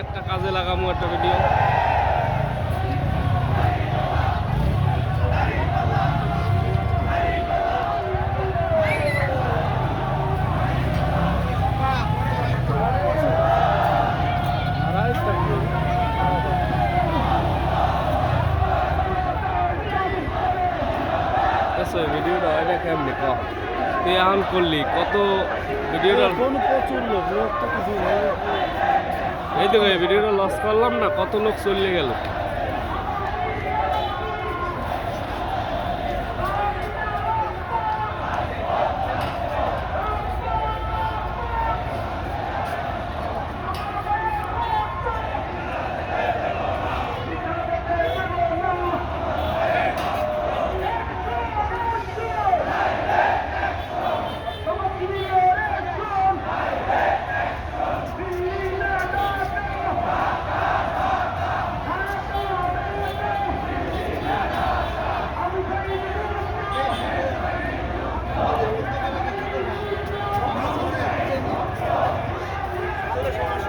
একটা কাজে লাগামো একটা ভিডিও। ভিডিওটা হয় না কেমনি ক তুই এখন করলি কত ভিডিওটা প্রচুর লোক লোক তো কিছু এই তো ভিডিওটা লস করলাম না, কত লোক চলে গেল।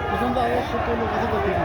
প্রথম তো আগে ছোট লোক আছে তো দেখি